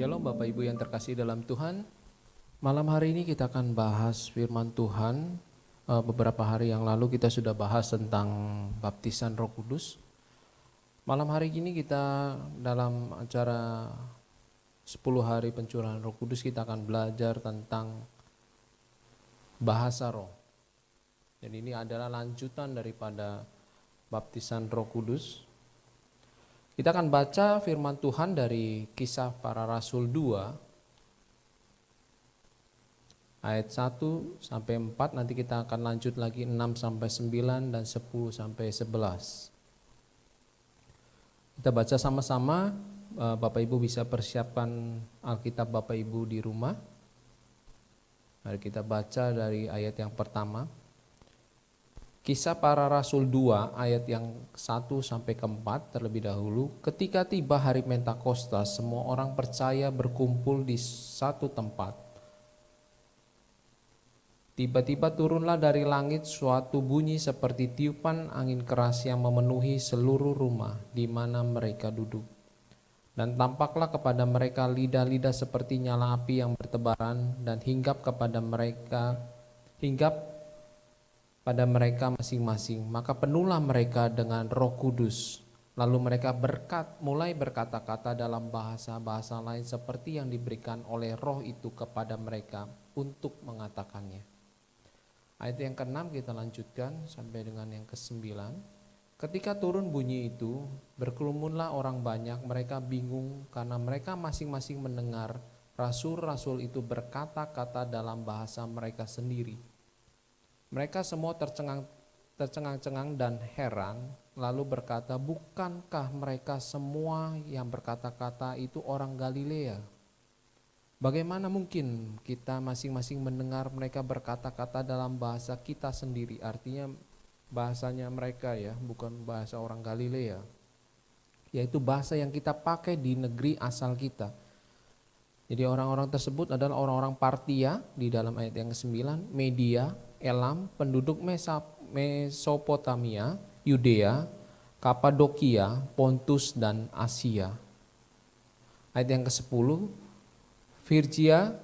Shalom Bapak Ibu yang terkasih dalam Tuhan. Malam hari ini kita akan bahas firman Tuhan. Beberapa hari yang lalu kita sudah bahas tentang baptisan Roh Kudus. Malam hari ini kita dalam acara 10 hari pencurahan Roh Kudus kita akan belajar tentang bahasa roh. Dan ini adalah lanjutan daripada baptisan Roh Kudus. Kita akan baca firman Tuhan dari Kisah Para Rasul 2 ayat 1 sampai 4, nanti kita akan lanjut lagi 6 sampai 9 dan 10 sampai 11. Kita baca sama-sama. Bapak Ibu bisa persiapkan Alkitab Bapak Ibu di rumah. Mari kita baca dari ayat yang pertama. Kisah Para Rasul 2 ayat yang 1 sampai ke 4 terlebih dahulu. Ketika tiba hari Pentakosta, semua orang percaya berkumpul di satu tempat. Tiba-tiba turunlah dari langit suatu bunyi seperti tiupan angin keras yang memenuhi seluruh rumah di mana mereka duduk. Dan tampaklah kepada mereka lidah-lidah seperti nyala api yang bertebaran dan hinggap pada mereka masing-masing. Maka penuhlah mereka dengan Roh Kudus. Lalu mereka mulai berkata-kata dalam bahasa-bahasa lain seperti yang diberikan oleh Roh itu kepada mereka untuk mengatakannya. Ayat yang ke-6 kita lanjutkan sampai dengan yang ke-9. Ketika turun bunyi itu, berkerumunlah orang banyak, mereka bingung karena mereka masing-masing mendengar rasul-rasul itu berkata-kata dalam bahasa mereka sendiri. Mereka semua tercengang-cengang dan heran, lalu berkata, bukankah mereka semua yang berkata-kata itu orang Galilea? Bagaimana mungkin kita masing-masing mendengar mereka berkata-kata dalam bahasa kita sendiri? Artinya bahasanya mereka ya, bukan bahasa orang Galilea. Yaitu bahasa yang kita pakai di negeri asal kita. Jadi orang-orang tersebut adalah orang-orang Partia di dalam ayat yang ke-9, Media, Elam, penduduk Mesopotamia, Yudea, Kapadokia, Pontus dan Asia. Ayat yang ke-10, Firgia,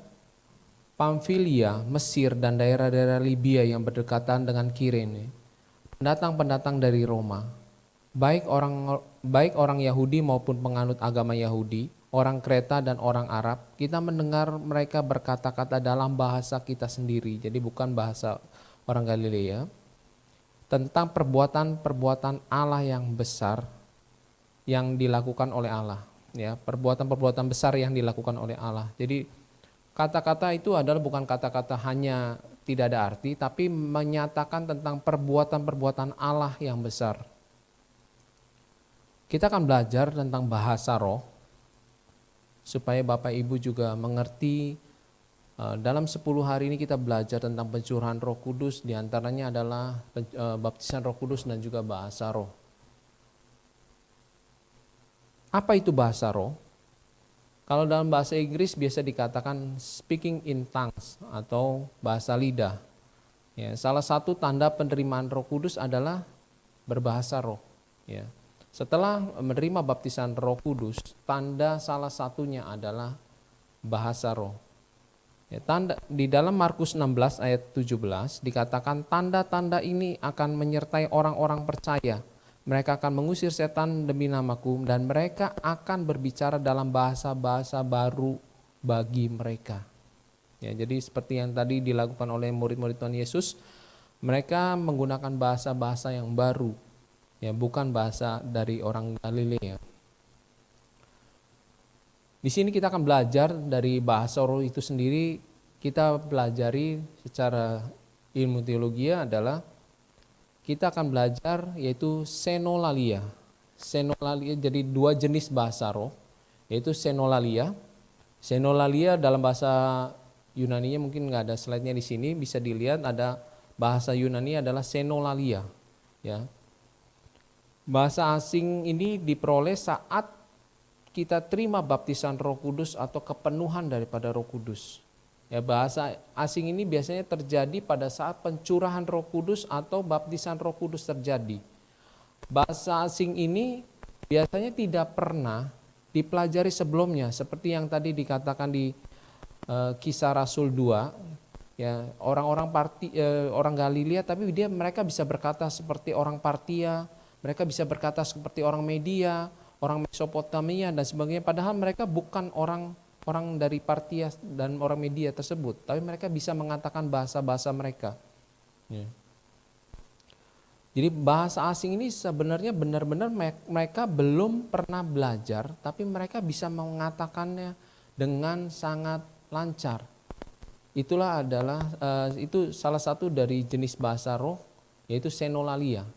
Pamfilia, Mesir dan daerah-daerah Libya yang berdekatan dengan Kirene. Pendatang-pendatang dari Roma, baik orang Yahudi maupun penganut agama Yahudi, orang Kreta dan orang Arab, kita mendengar mereka berkata-kata dalam bahasa kita sendiri, jadi bukan bahasa orang Galilea, tentang perbuatan-perbuatan Allah yang besar yang dilakukan oleh Allah. Ya, perbuatan-perbuatan besar yang dilakukan oleh Allah. Jadi kata-kata itu adalah bukan kata-kata hanya tidak ada arti, tapi menyatakan tentang perbuatan-perbuatan Allah yang besar. Kita akan belajar tentang bahasa roh, supaya Bapak Ibu juga mengerti. Dalam 10 hari ini kita belajar tentang pencurahan Roh Kudus, diantaranya adalah baptisan Roh Kudus dan juga bahasa roh. Apa itu bahasa roh? Kalau dalam bahasa Inggris biasa dikatakan speaking in tongues atau bahasa lidah. Ya, salah satu tanda penerimaan Roh Kudus adalah berbahasa roh. Ya. Setelah menerima baptisan Roh Kudus, tanda salah satunya adalah bahasa roh. Ya, di dalam Markus 16 ayat 17 dikatakan tanda-tanda ini akan menyertai orang-orang percaya. Mereka akan mengusir setan demi namaku dan mereka akan berbicara dalam bahasa-bahasa baru bagi mereka. Ya, jadi seperti yang tadi dilakukan oleh murid-murid Tuhan Yesus, mereka menggunakan bahasa-bahasa yang baru, ya, bukan bahasa dari orang Galilea. Di sini kita akan belajar dari bahasa roh itu sendiri. Kita pelajari secara ilmu teologi adalah kita akan belajar yaitu senolalia. Senolalia, jadi dua jenis bahasa roh, yaitu senolalia. Senolalia dalam bahasa Yunaninya mungkin nggak ada slide-nya di sini, bisa dilihat ada bahasa Yunani adalah senolalia. Ya. Bahasa asing ini diperoleh saat kita terima baptisan Roh Kudus atau kepenuhan daripada Roh Kudus. Ya, bahasa asing ini biasanya terjadi pada saat pencurahan Roh Kudus atau baptisan Roh Kudus terjadi. Bahasa asing ini biasanya tidak pernah dipelajari sebelumnya, seperti yang tadi dikatakan di Kisah Rasul 2, ya, orang-orang orang Galilea, tapi mereka bisa berkata seperti orang Partia, mereka bisa berkata seperti orang Media, orang Mesopotamia dan sebagainya, padahal mereka bukan orang dari Partia dan orang Media tersebut, tapi mereka bisa mengatakan bahasa-bahasa mereka. Ya. Jadi bahasa asing ini sebenarnya benar-benar mereka belum pernah belajar, tapi mereka bisa mengatakannya dengan sangat lancar. Itu salah satu dari jenis bahasa roh, yaitu senolalia.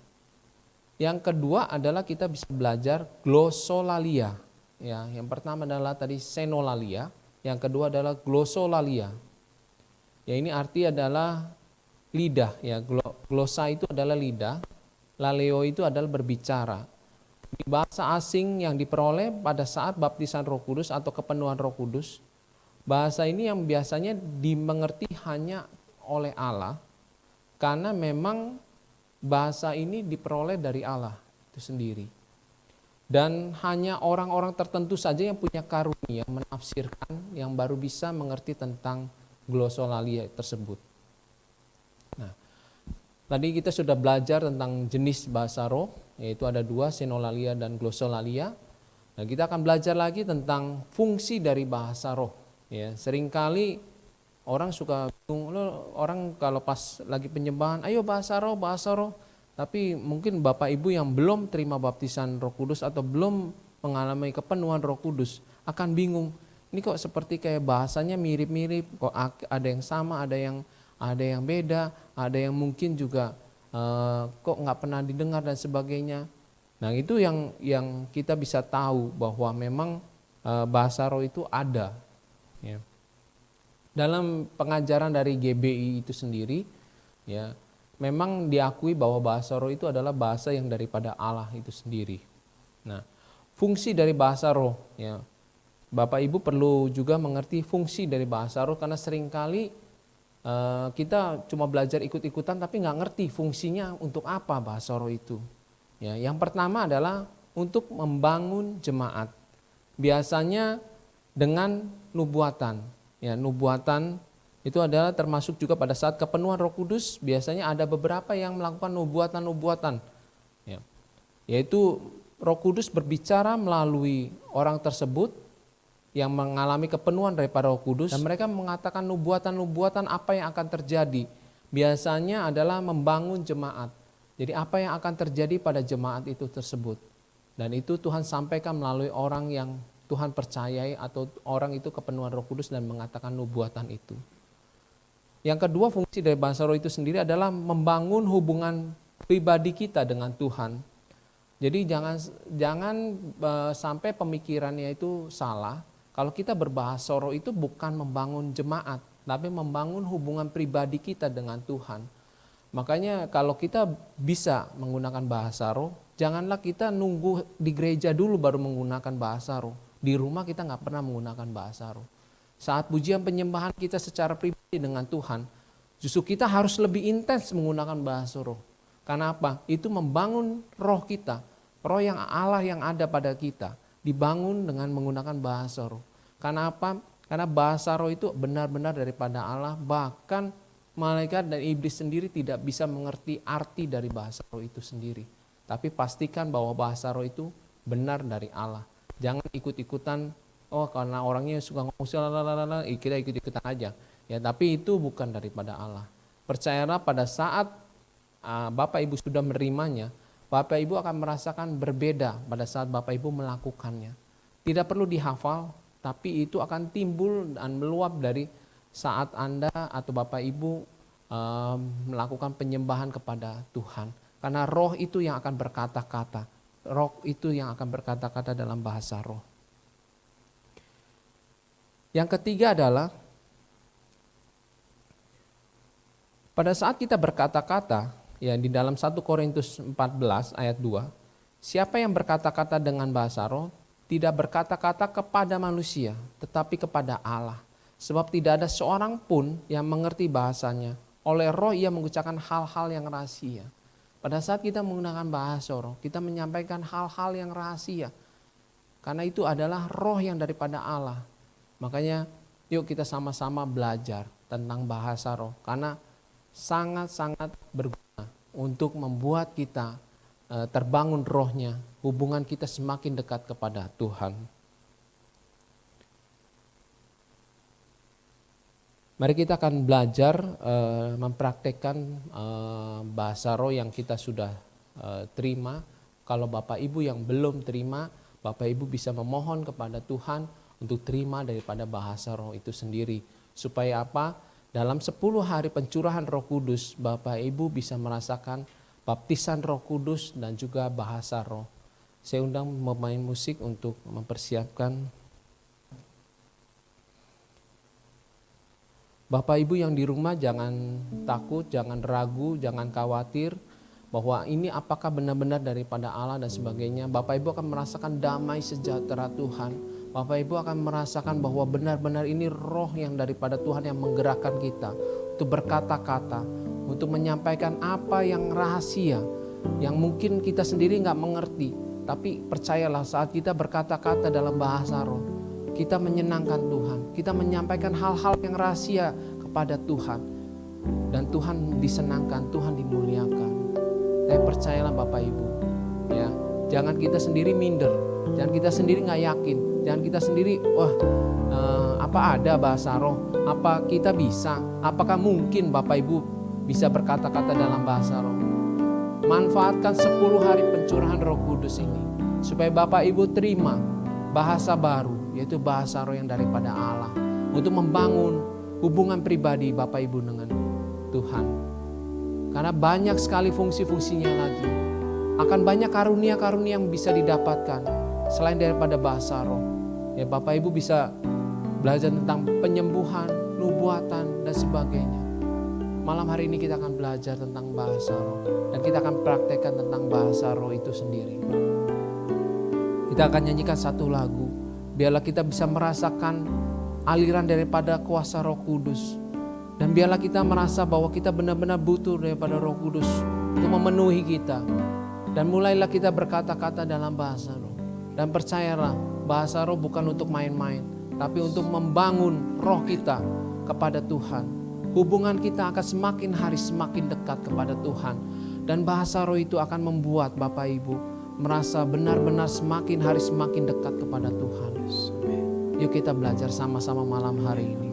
Yang kedua adalah kita bisa belajar glossolalia. Ya, yang pertama adalah tadi senolalia, yang kedua adalah glossolalia. Ya, ini arti adalah lidah, ya. Glossa itu adalah lidah, laleo itu adalah berbicara. Di bahasa asing yang diperoleh pada saat baptisan Roh Kudus atau kepenuhan Roh Kudus, bahasa ini yang biasanya dimengerti hanya oleh Allah, karena memang bahasa ini diperoleh dari Allah itu sendiri. Dan hanya orang-orang tertentu saja yang punya karunia menafsirkan, yang baru bisa mengerti tentang glossolalia tersebut. Nah, tadi kita sudah belajar tentang jenis bahasa roh, yaitu ada 2, senolalia dan glossolalia. Nah, kita akan belajar lagi tentang fungsi dari bahasa roh. Ya, seringkali orang suka bingung, orang kalau pas lagi penyembahan, ayo bahasa roh, tapi mungkin Bapak Ibu yang belum terima baptisan Roh Kudus atau belum mengalami kepenuhan Roh Kudus akan bingung. Ini kok seperti kayak bahasanya mirip-mirip, kok ada yang sama, ada yang beda, ada yang mungkin juga kok nggak pernah didengar dan sebagainya. Nah, itu yang kita bisa tahu bahwa memang bahasa roh itu ada. Ya. Dalam pengajaran dari GBI itu sendiri, ya, memang diakui bahwa bahasa roh itu adalah bahasa yang daripada Allah itu sendiri. Nah, fungsi dari bahasa roh, ya, Bapak Ibu perlu juga mengerti fungsi dari bahasa roh, karena seringkali kita cuma belajar ikut-ikutan tapi nggak ngerti fungsinya untuk apa bahasa roh itu. Ya, yang pertama adalah untuk membangun jemaat. Biasanya dengan nubuatan. Ya, nubuatan itu adalah termasuk juga pada saat kepenuhan Roh Kudus, biasanya ada beberapa yang melakukan nubuatan-nubuatan. Ya, yaitu Roh Kudus berbicara melalui orang tersebut yang mengalami kepenuhan daripada Roh Kudus, dan mereka mengatakan nubuatan-nubuatan apa yang akan terjadi. Biasanya adalah membangun jemaat. Jadi apa yang akan terjadi pada jemaat itu tersebut. Dan itu Tuhan sampaikan melalui orang yang Tuhan percayai atau orang itu kepenuhan Roh Kudus dan mengatakan nubuatan itu. Yang kedua, fungsi dari bahasa roh itu sendiri adalah membangun hubungan pribadi kita dengan Tuhan. Jadi jangan sampai pemikirannya itu salah. Kalau kita berbahasa roh itu bukan membangun jemaat, tapi membangun hubungan pribadi kita dengan Tuhan. Makanya kalau kita bisa menggunakan bahasa roh, janganlah kita nunggu di gereja dulu baru menggunakan bahasa roh. Di rumah kita nggak pernah menggunakan bahasa roh. Saat pujian penyembahan kita secara pribadi dengan Tuhan, justru kita harus lebih intens menggunakan bahasa roh. Karena apa? Itu membangun roh kita, roh yang Allah yang ada pada kita, dibangun dengan menggunakan bahasa roh. Karena apa? Karena bahasa roh itu benar-benar daripada Allah, bahkan malaikat dan iblis sendiri tidak bisa mengerti arti dari bahasa roh itu sendiri. Tapi pastikan bahwa bahasa roh itu benar dari Allah. Jangan ikut-ikutan, oh karena orangnya suka ngomong kita ikut-ikutan aja. Ya, tapi itu bukan daripada Allah. Percayalah pada saat Bapak Ibu sudah menerimanya, Bapak Ibu akan merasakan berbeda pada saat Bapak Ibu melakukannya. Tidak perlu dihafal, tapi itu akan timbul dan meluap dari saat Anda atau Bapak Ibu melakukan penyembahan kepada Tuhan. Karena roh itu yang akan berkata-kata. Roh itu yang akan berkata-kata dalam bahasa roh. Yang ketiga adalah pada saat kita berkata-kata, ya di dalam 1 Korintus 14 ayat 2, siapa yang berkata-kata dengan bahasa roh tidak berkata-kata kepada manusia, tetapi kepada Allah. Sebab tidak ada seorang pun yang mengerti bahasanya. Oleh roh ia mengucapkan hal-hal yang rahasia. Pada saat kita menggunakan bahasa roh, kita menyampaikan hal-hal yang rahasia. Karena itu adalah roh yang daripada Allah. Makanya yuk kita sama-sama belajar tentang bahasa roh. Karena sangat-sangat berguna untuk membuat kita terbangun rohnya, hubungan kita semakin dekat kepada Tuhan. Mari kita akan belajar mempraktekkan bahasa roh yang kita sudah terima. Kalau Bapak Ibu yang belum terima, Bapak Ibu bisa memohon kepada Tuhan untuk terima daripada bahasa roh itu sendiri. Supaya apa? Dalam 10 hari pencurahan Roh Kudus, Bapak Ibu bisa merasakan baptisan Roh Kudus dan juga bahasa roh. Saya undang pemain musik untuk mempersiapkan. Bapak Ibu yang di rumah jangan takut, jangan ragu, jangan khawatir bahwa ini apakah benar-benar daripada Allah dan sebagainya. Bapak Ibu akan merasakan damai sejahtera Tuhan. Bapak Ibu akan merasakan bahwa benar-benar ini roh yang daripada Tuhan yang menggerakkan kita untuk berkata-kata, untuk menyampaikan apa yang rahasia, yang mungkin kita sendiri nggak mengerti. Tapi percayalah saat kita berkata-kata dalam bahasa roh, kita menyenangkan Tuhan, kita menyampaikan hal-hal yang rahasia kepada Tuhan. Dan Tuhan disenangkan, Tuhan dimuliakan. Tapi percayalah Bapak Ibu, ya, jangan kita sendiri minder, jangan kita sendiri nggak yakin, jangan kita sendiri, apa ada bahasa roh, apa kita bisa, apakah mungkin Bapak Ibu bisa berkata-kata dalam bahasa roh. Manfaatkan 10 hari pencurahan Roh Kudus ini supaya Bapak Ibu terima bahasa baru, yaitu bahasa roh yang daripada Allah, untuk membangun hubungan pribadi Bapak Ibu dengan Tuhan. Karena banyak sekali fungsi-fungsinya lagi. Akan banyak karunia-karunia yang bisa didapatkan selain daripada bahasa roh. Ya, Bapak Ibu bisa belajar tentang penyembuhan, nubuatan dan sebagainya. Malam hari ini kita akan belajar tentang bahasa roh dan kita akan praktekkan tentang bahasa roh itu sendiri. Kita akan nyanyikan satu lagu. Biarlah kita bisa merasakan aliran daripada kuasa Roh Kudus. Dan biarlah kita merasa bahwa kita benar-benar butuh daripada Roh Kudus untuk memenuhi kita. Dan mulailah kita berkata-kata dalam bahasa roh. Dan percayalah, bahasa roh bukan untuk main-main, tapi untuk membangun roh kita kepada Tuhan. Hubungan kita akan semakin hari semakin dekat kepada Tuhan. Dan bahasa roh itu akan membuat Bapak Ibu merasa benar-benar semakin hari semakin dekat kepada Tuhan. Yuk kita belajar sama-sama malam hari ini.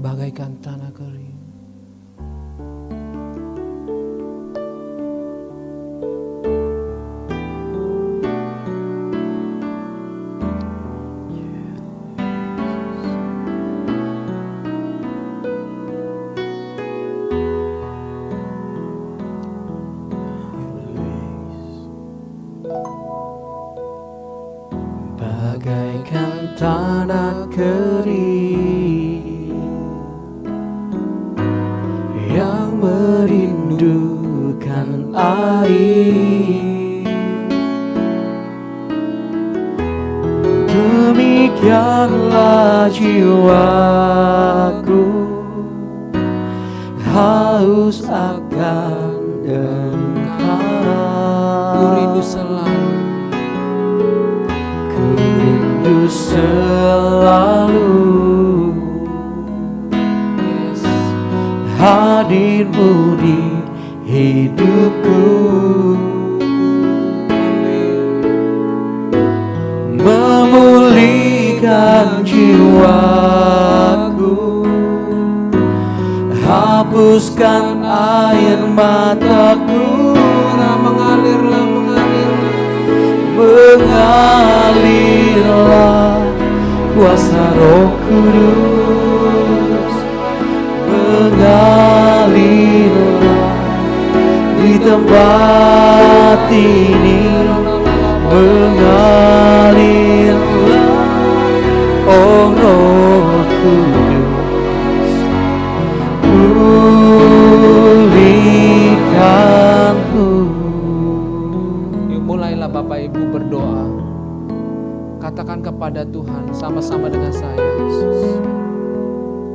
Bagaikan tanah kering. Bagaikan tanah kering yang merindukan air, demikianlah jiwaku haus akan Engkau. Ku rindu selalu, ku rindu selalu hadirmu di hidupku, memulihkan jiwaku, hapuskan air mataku, mengalirlah kuasa Roh Kudus, mengalirlah di tempat ini, mengalirlah, oh Roh Kudus, pulihkanku. mulailah Bapak Ibu berdoa. Katakan kepada Tuhan sama-sama dengan saya, Yesus.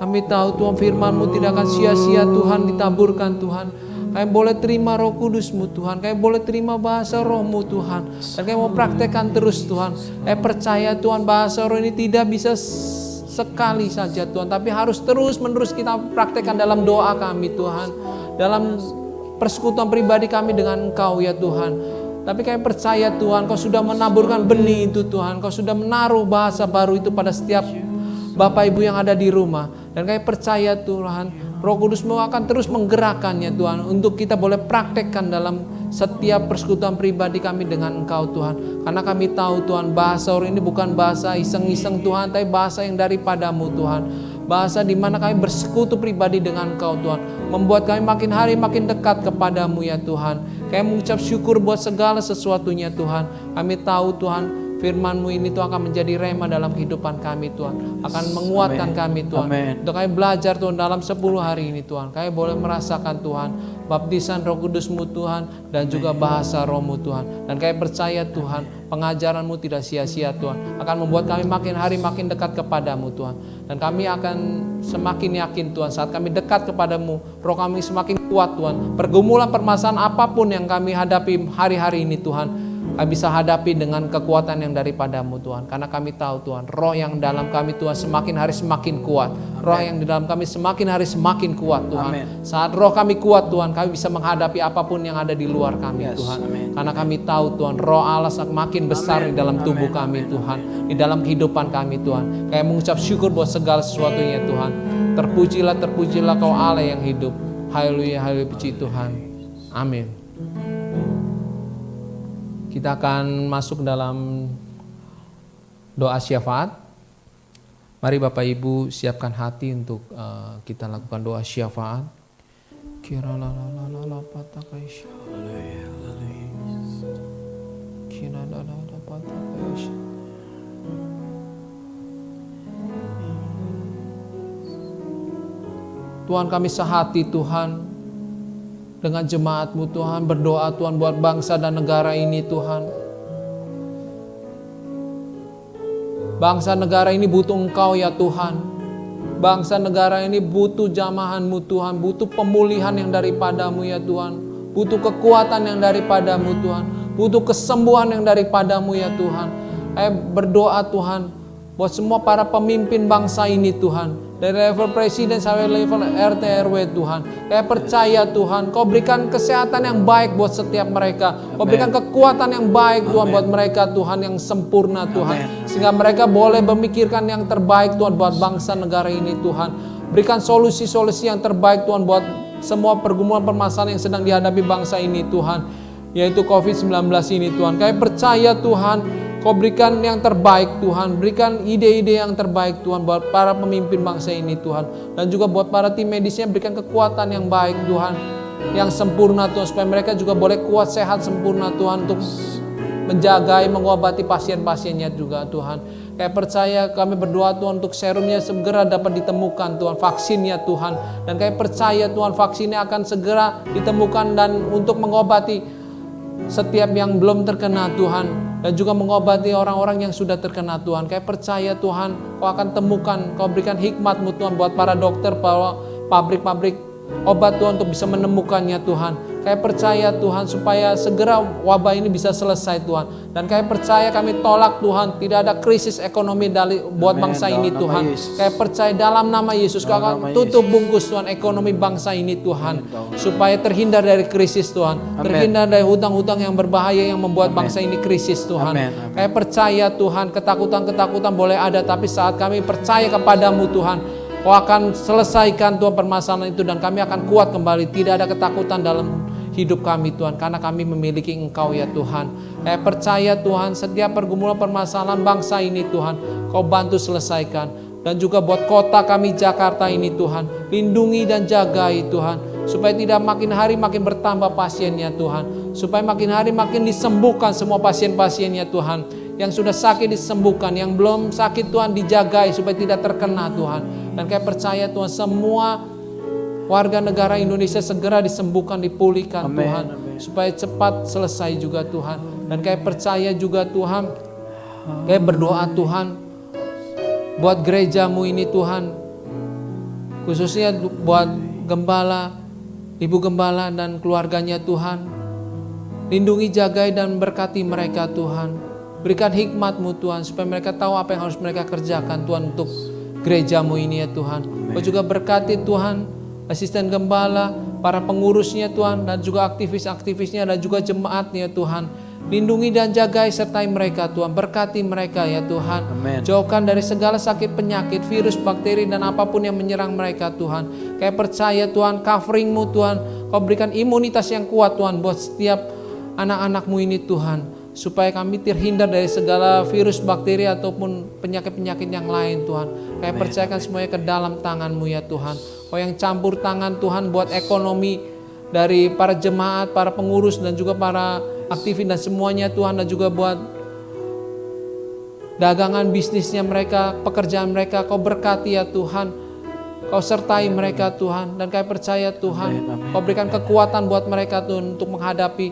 Kami tahu Tuhan firman-Mu tidak akan sia-sia Tuhan ditaburkan Tuhan. Kami boleh terima Roh Kudus-Mu Tuhan. Kami boleh terima bahasa Roh-Mu Tuhan. Dan kami mau praktekkan terus Tuhan. Kami percaya Tuhan bahasa Roh ini tidak bisa sekali saja Tuhan, tapi harus terus-menerus kita praktekkan dalam doa kami Tuhan, dalam persekutuan pribadi kami dengan Engkau ya Tuhan. Tapi kami percaya Tuhan, Kau sudah menaburkan benih itu Tuhan, Kau sudah menaruh bahasa baru itu pada setiap Bapak Ibu yang ada di rumah. Dan kami percaya Tuhan, Roh Kudus-Mu akan terus menggerakkannya Tuhan, untuk kita boleh praktekkan dalam setiap persekutuan pribadi kami dengan Engkau Tuhan. Karena kami tahu Tuhan, bahasa Roh ini bukan bahasa iseng-iseng Tuhan, tapi bahasa yang daripada-Mu Tuhan. Bahasa di mana kami bersekutu pribadi dengan Engkau Tuhan, membuat kami makin hari makin dekat kepada-Mu ya Tuhan. Kami mengucap syukur buat segala sesuatunya Tuhan. Kami tahu Tuhan, firman-Mu ini Tuhan akan menjadi rema dalam kehidupan kami Tuhan, akan menguatkan kami Tuhan. Untuk kami belajar Tuhan dalam 10 hari ini Tuhan, kami boleh merasakan Tuhan baptisan Roh Kudus-Mu Tuhan, dan juga bahasa Roh-Mu Tuhan. Dan kami percaya Tuhan, pengajaran-Mu tidak sia-sia Tuhan, akan membuat kami makin hari makin dekat kepada-Mu Tuhan. Dan kami akan semakin yakin Tuhan, saat kami dekat kepada-Mu, roh kami semakin kuat Tuhan. Pergumulan permasalahan apapun yang kami hadapi hari-hari ini Tuhan, kami bisa hadapi dengan kekuatan yang daripada-Mu Tuhan. Karena kami tahu Tuhan, roh yang dalam kami Tuhan semakin hari semakin kuat. Roh yang di dalam kami semakin hari semakin kuat Tuhan. Saat roh kami kuat Tuhan, kami bisa menghadapi apapun yang ada di luar kami Tuhan. Karena kami tahu Tuhan, roh Allah semakin besar di dalam tubuh kami Tuhan, di dalam kehidupan kami Tuhan. Kami mengucap syukur buat segala sesuatunya Tuhan. Terpujilah Kau Allah yang hidup. Haleluya, haleluya, puji Tuhan. Amin. Kita akan masuk dalam doa syafaat. Mari Bapak Ibu siapkan hati untuk kita lakukan doa syafaat. Tuhan, kami sehati Tuhan dengan jemaat-Mu Tuhan, berdoa Tuhan buat bangsa dan negara ini Tuhan. Bangsa negara ini butuh Engkau ya Tuhan. Bangsa negara ini butuh jamahan-Mu Tuhan, butuh pemulihan yang daripada-Mu ya Tuhan, butuh kekuatan yang daripada-Mu Tuhan, butuh kesembuhan yang daripada-Mu ya Tuhan. Berdoa Tuhan buat semua para pemimpin bangsa ini Tuhan, dari level presiden sampai level RT RW Tuhan. Saya percaya Tuhan, Kau berikan kesehatan yang baik buat setiap mereka. Kau berikan kekuatan yang baik Tuhan buat mereka Tuhan, yang sempurna Tuhan. Sehingga mereka boleh memikirkan yang terbaik Tuhan buat bangsa negara ini Tuhan. Berikan solusi-solusi yang terbaik Tuhan buat semua pergumulan permasalahan yang sedang dihadapi bangsa ini Tuhan, yaitu COVID-19 ini Tuhan. Kami percaya Tuhan, Kau berikan yang terbaik Tuhan, berikan ide-ide yang terbaik Tuhan buat para pemimpin bangsa ini Tuhan. Dan juga buat para tim medisnya, berikan kekuatan yang baik Tuhan, yang sempurna Tuhan, supaya mereka juga boleh kuat, sehat, sempurna Tuhan, untuk menjaga, mengobati pasien-pasiennya juga Tuhan. Kayak percaya kami berdoa Tuhan untuk serumnya segera dapat ditemukan Tuhan, vaksinnya Tuhan. Dan kayak percaya Tuhan, vaksinnya akan segera ditemukan dan untuk mengobati setiap yang belum terkena Tuhan, dan juga mengobati orang-orang yang sudah terkena Tuhan. Kayak percaya Tuhan, Kau akan temukan, Kau berikan hikmat-Mu Tuhan buat para dokter, para pabrik-pabrik obat Tuhan, untuk bisa menemukannya Tuhan. Kayak percaya Tuhan, supaya segera wabah ini bisa selesai Tuhan. Dan kayak percaya kami tolak Tuhan, tidak ada krisis ekonomi buat bangsa ini Tuhan. Kayak percaya dalam nama Yesus, Kau akan tutup bungkus Tuhan ekonomi bangsa ini Tuhan, supaya terhindar dari krisis Tuhan, terhindar dari hutang-hutang yang berbahaya yang membuat bangsa ini krisis Tuhan. Kayak percaya Tuhan, ketakutan-ketakutan boleh ada, tapi saat kami percaya kepada-Mu Tuhan, Kau akan selesaikan Tuhan permasalahan itu, dan kami akan kuat kembali. Tidak ada ketakutan dalam hidup kami Tuhan, karena kami memiliki Engkau ya Tuhan. Percaya Tuhan, setiap pergumulan permasalahan bangsa ini Tuhan, Kau bantu selesaikan. Dan juga buat kota kami Jakarta ini Tuhan, lindungi dan jagai Tuhan, supaya tidak makin hari makin bertambah pasiennya Tuhan, supaya makin hari makin disembuhkan semua pasien-pasiennya Tuhan. Yang sudah sakit disembuhkan, yang belum sakit Tuhan dijagai supaya tidak terkena Tuhan. Dan kayak percaya Tuhan, semua warga negara Indonesia segera disembuhkan, dipulihkan Tuhan, supaya cepat selesai juga Tuhan. Dan kayak percaya juga Tuhan, kayak berdoa Tuhan buat gereja-Mu ini Tuhan, khususnya buat gembala, ibu gembala dan keluarganya Tuhan. Lindungi, jagai dan berkati mereka Tuhan. Berikan hikmat-Mu Tuhan, supaya mereka tahu apa yang harus mereka kerjakan Tuhan untuk gereja-Mu ini ya Tuhan. Kau juga berkati Tuhan asisten gembala, para pengurusnya Tuhan, dan juga aktivis-aktivisnya dan juga jemaatnya Tuhan. Lindungi dan jagai sertai mereka Tuhan. Berkati mereka ya Tuhan. Amen. Jauhkan dari segala sakit penyakit, virus, bakteri dan apapun yang menyerang mereka Tuhan. Kayak percaya Tuhan, covering-Mu Tuhan. Kau berikan imunitas yang kuat Tuhan buat setiap anak-anak-Mu ini Tuhan. Supaya kami terhindar dari segala virus, bakteri ataupun penyakit-penyakit yang lain Tuhan. Kayak percayakan semuanya ke dalam tangan-Mu ya Tuhan. Kau yang campur tangan Tuhan buat ekonomi dari para jemaat, para pengurus dan juga para aktivis dan semuanya Tuhan, dan juga buat dagangan bisnisnya mereka, pekerjaan mereka. Kau berkati ya Tuhan, Kau sertai mereka Tuhan, dan kami percaya Tuhan, Kau berikan kekuatan buat mereka Tuhan untuk menghadapi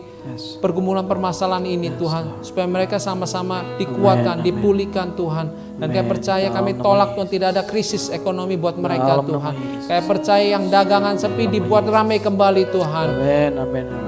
pergumulan permasalahan ini Tuhan, supaya mereka sama-sama dikuatkan, dipulihkan Tuhan. Dan kami percaya, kami tolak Tuhan, tidak ada krisis ekonomi buat mereka Tuhan. Kami percaya yang dagangan sepi dibuat ramai kembali Tuhan.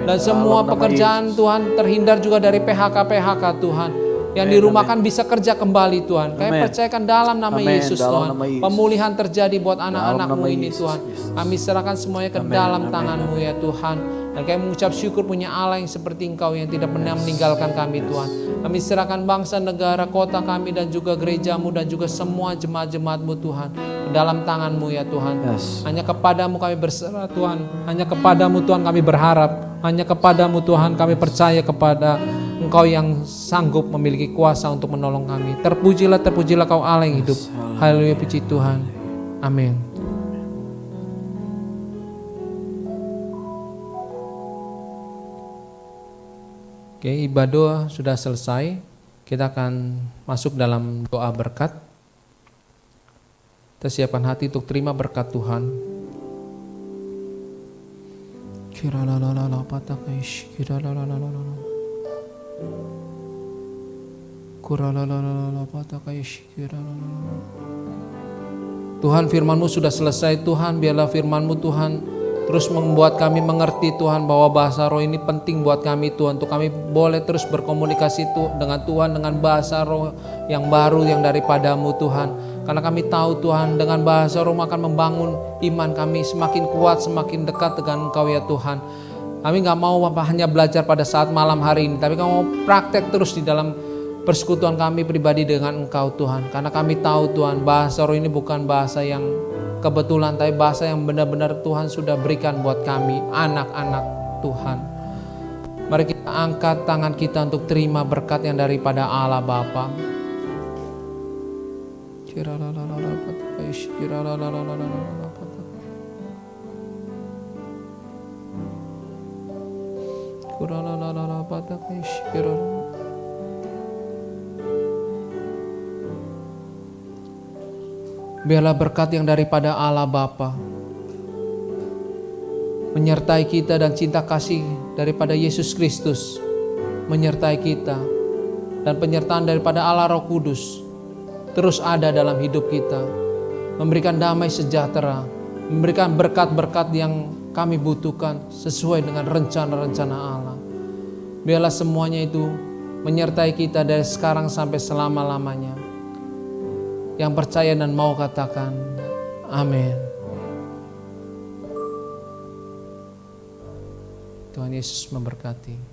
Dan semua pekerjaan Tuhan terhindar juga dari PHK Tuhan. Yang dirumahkan bisa kerja kembali Tuhan. Kami percayakan dalam nama Yesus Tuhan. Pemulihan terjadi buat anak-anak-Mu ini Tuhan. Kami serahkan semuanya ke dalam tangan-Mu ya Tuhan. Dan kami mengucap syukur punya Allah yang seperti Engkau yang tidak pernah meninggalkan kami Tuhan. Kami serahkan bangsa, negara, kota kami dan juga gereja-Mu dan juga semua jemaat-jemaat-Mu Tuhan ke dalam tangan-Mu ya Tuhan. Hanya kepadamu kami berserah Tuhan. Hanya kepadamu Tuhan kami berharap. Hanya kepadamu Tuhan kami percaya kepada Engkau yang sanggup memiliki kuasa untuk menolong kami. Terpujilah Kau Allah yang hidup. Haleluya, puji Tuhan. Amin. Oke, ibadah sudah selesai. Kita akan masuk dalam doa berkat. Kita siapkan hati untuk terima berkat Tuhan. Tuhan, firman-Mu sudah selesai Tuhan. Biarlah firman-Mu Tuhan terus membuat kami mengerti Tuhan, bahwa bahasa roh ini penting buat kami Tuhan, untuk kami boleh terus berkomunikasi dengan Tuhan dengan bahasa roh yang baru yang daripada-Mu Tuhan. Karena kami tahu Tuhan, dengan bahasa roh akan membangun iman kami semakin kuat, semakin dekat dengan Engkau ya Tuhan. Kami gak mau hanya belajar pada saat malam hari ini, tapi kami mau praktek terus di dalam persekutuan kami pribadi dengan Engkau Tuhan. Karena kami tahu Tuhan, bahasa roh ini bukan bahasa yang kebetulan, tapi bahasa yang benar-benar Tuhan sudah berikan buat kami, anak-anak Tuhan. Mari kita angkat tangan kita untuk terima berkat yang daripada Allah Bapa. Biarlah berkat yang daripada Allah Bapa menyertai kita, dan cinta kasih daripada Yesus Kristus menyertai kita, dan penyertaan daripada Allah Roh Kudus terus ada dalam hidup kita, memberikan damai sejahtera, memberikan berkat-berkat yang kami butuhkan sesuai dengan rencana-rencana Allah. Biarlah semuanya itu menyertai kita dari sekarang sampai selama-lamanya. Yang percaya dan mau katakan amin. Tuhan Yesus memberkati.